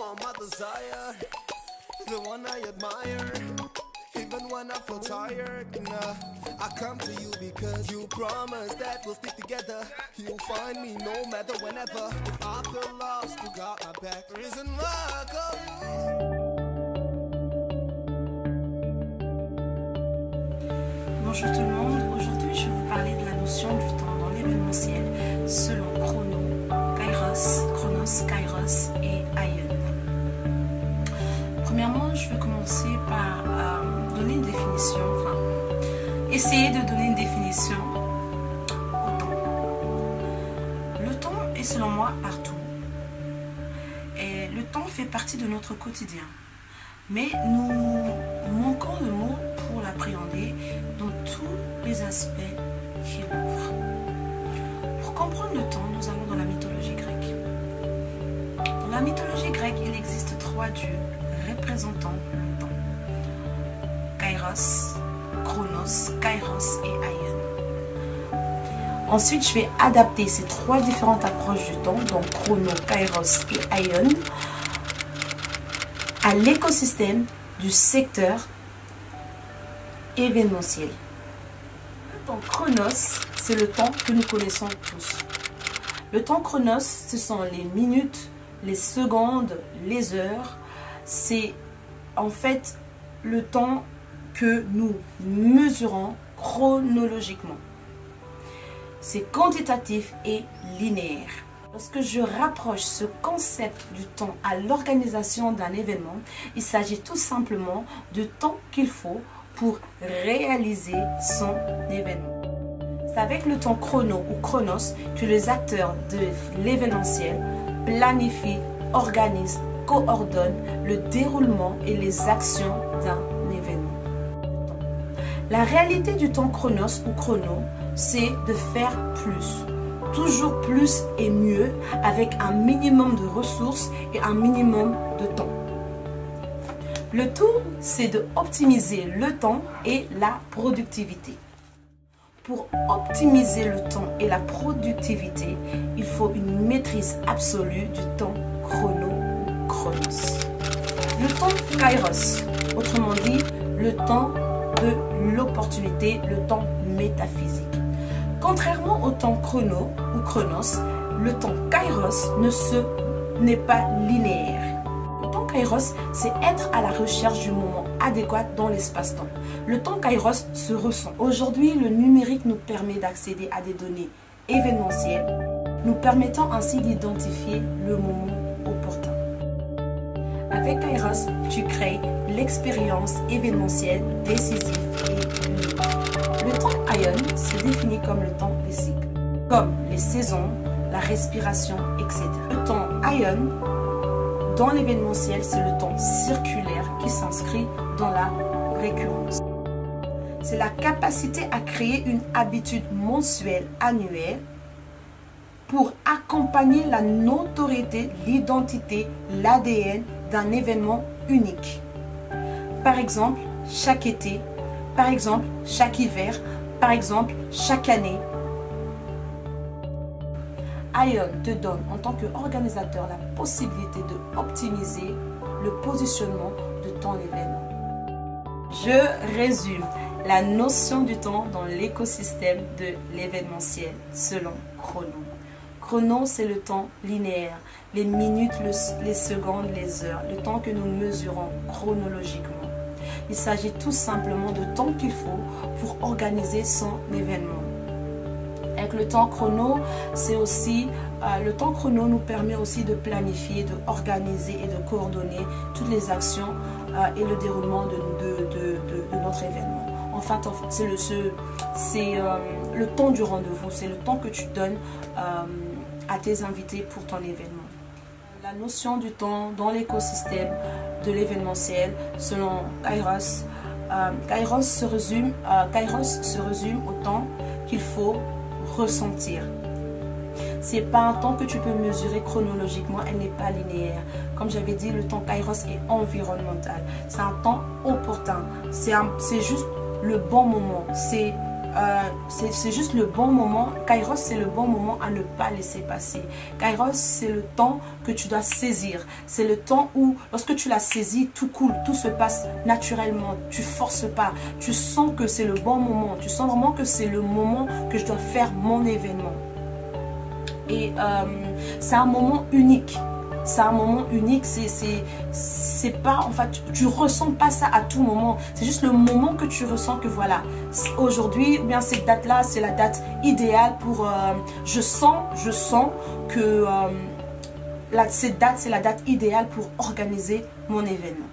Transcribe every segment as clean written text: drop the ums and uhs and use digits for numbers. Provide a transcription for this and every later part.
are my desire, the one I admire. Even when I feel tired, I come to you because you promised that we'll stick together. You'll find me no matter whenever. If I feel lost, you got my back. Reason why I call you. Bonjour tout le monde, aujourd'hui je vais vous parler de la notion du temps dans l'événementiel selon Chronos, Kairos et Aion. Premièrement, je vais commencer par donner une définition, essayer de donner une définition au temps. Le temps est selon moi partout et le temps fait partie de notre quotidien. Mais nous manquons de mots pour l'appréhender dans tous les aspects qu'il offre. Pour comprendre le temps, nous allons dans la mythologie grecque. Dans la mythologie grecque, il existe 3 dieux représentant le temps. Kairos, Chronos, Kairos et Aion. Ensuite, je vais adapter ces 3 différentes approches du temps, donc Chrono, Kairos et Aion, à l'écosystème du secteur événementiel. Le temps Chronos, c'est le temps que nous connaissons tous. Le temps Chronos, ce sont les minutes, les secondes, les heures. C'est en fait le temps que nous mesurons chronologiquement. C'est quantitatif et linéaire. Lorsque je rapproche ce concept du temps à l'organisation d'un événement, il s'agit tout simplement du temps qu'il faut pour réaliser son événement. C'est avec le temps chrono ou chronos que les acteurs de l'événementiel planifient, organisent, coordonnent le déroulement et les actions d'un événement. La réalité du temps chronos ou chrono, c'est de faire plus. Toujours plus et mieux avec un minimum de ressources et un minimum de temps. Le tout, c'est d'optimiser le temps et la productivité. Pour optimiser le temps et la productivité, il faut une maîtrise absolue du temps chrono ou chronos. Le temps kairos, autrement dit, le temps de l'opportunité, le temps métaphysique. Contrairement au temps chrono ou chronos, le temps kairos n'est pas linéaire. Le temps kairos, c'est être à la recherche du moment adéquat dans l'espace-temps. Le temps kairos se ressent. Aujourd'hui, le numérique nous permet d'accéder à des données événementielles, nous permettant ainsi d'identifier le moment opportun. Avec kairos, tu crées l'expérience événementielle décisive et unique. Le temps Aion se définit comme le temps des cycles, comme les saisons, la respiration, etc. Le temps Aion, dans l'événementiel, c'est le temps circulaire qui s'inscrit dans la récurrence. C'est la capacité à créer une habitude mensuelle, annuelle, pour accompagner la notoriété, l'identité, l'ADN d'un événement unique. Par exemple, chaque été, par exemple, chaque hiver, par exemple, chaque année. Aion te donne en tant qu'organisateur la possibilité d'optimiser le positionnement de ton événement. Je résume la notion du temps dans l'écosystème de l'événementiel selon Chrono. Chrono, c'est le temps linéaire, les minutes, les secondes, les heures, le temps que nous mesurons chronologiquement. Il s'agit tout simplement de temps qu'il faut pour organiser son événement. Avec le temps chrono, c'est aussi le temps chrono nous permet aussi de planifier, d'organiser et de coordonner toutes les actions et le déroulement de notre événement. En fait, c'est le temps du rendez-vous, c'est le temps que tu donnes à tes invités pour ton événement. La notion du temps dans l'écosystème de l'événementiel selon Kairos. Kairos se résume au temps qu'il faut ressentir. C'est pas un temps que tu peux mesurer chronologiquement, elle n'est pas linéaire. Comme j'avais dit, le temps Kairos est environnemental. C'est un temps opportun. C'est juste le bon moment. C'est c'est juste le bon moment. Kairos, c'est le bon moment à ne pas laisser passer. Kairos, c'est le temps que tu dois saisir. C'est le temps où, lorsque tu l'as saisi, tout coule, tout se passe naturellement. Tu forces pas. Tu sens que c'est le bon moment. Tu sens vraiment que c'est le moment que je dois faire mon événement. Et c'est un moment unique. C'est un moment unique, c'est pas, en fait, tu ressens pas ça à tout moment. C'est juste le moment que tu ressens que voilà, aujourd'hui, ou bien cette date-là, c'est la date idéale pour, je sens que cette date, c'est la date idéale pour organiser mon événement.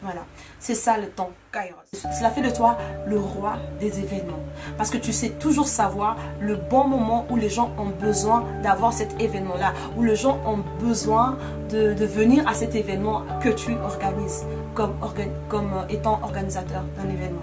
Voilà, c'est ça le temps Kairos. Cela fait de toi le roi des événements. Parce que tu sais toujours savoir le bon moment où les gens ont besoin d'avoir cet événement-là. Où les gens ont besoin de venir à cet événement que tu organises comme étant organisateur d'un événement.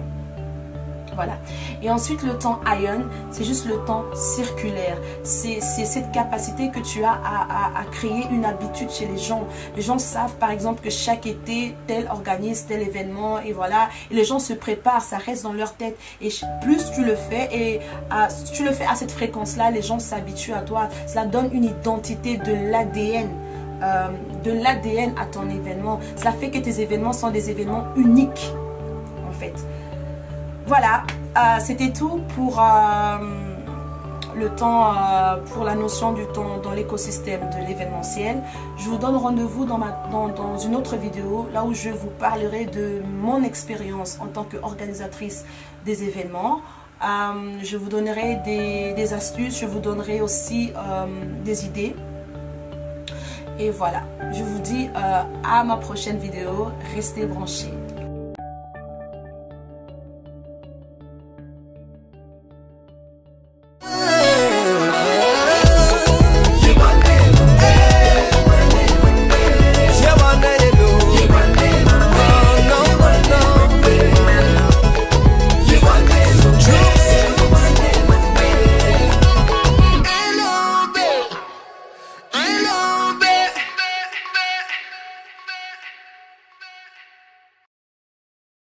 Voilà. Et ensuite, le temps Ion, c'est juste le temps circulaire. C'est cette capacité que tu as à créer une habitude chez les gens. Les gens savent, par exemple, que chaque été, tel organise tel événement. Et voilà. Et les gens se préparent, ça reste dans leur tête. Et plus tu le fais, et si tu le fais à cette fréquence-là, les gens s'habituent à toi. Cela donne une identité de l'ADN. De l'ADN à ton événement. Cela fait que tes événements sont des événements uniques, en fait. Voilà, c'était tout pour le temps, pour la notion du temps dans l'écosystème de l'événementiel. Je vous donne rendez-vous dans une autre vidéo, là où je vous parlerai de mon expérience en tant qu'organisatrice des événements. Je vous donnerai des astuces, je vous donnerai aussi des idées. Et voilà, je vous dis à ma prochaine vidéo, restez branchés.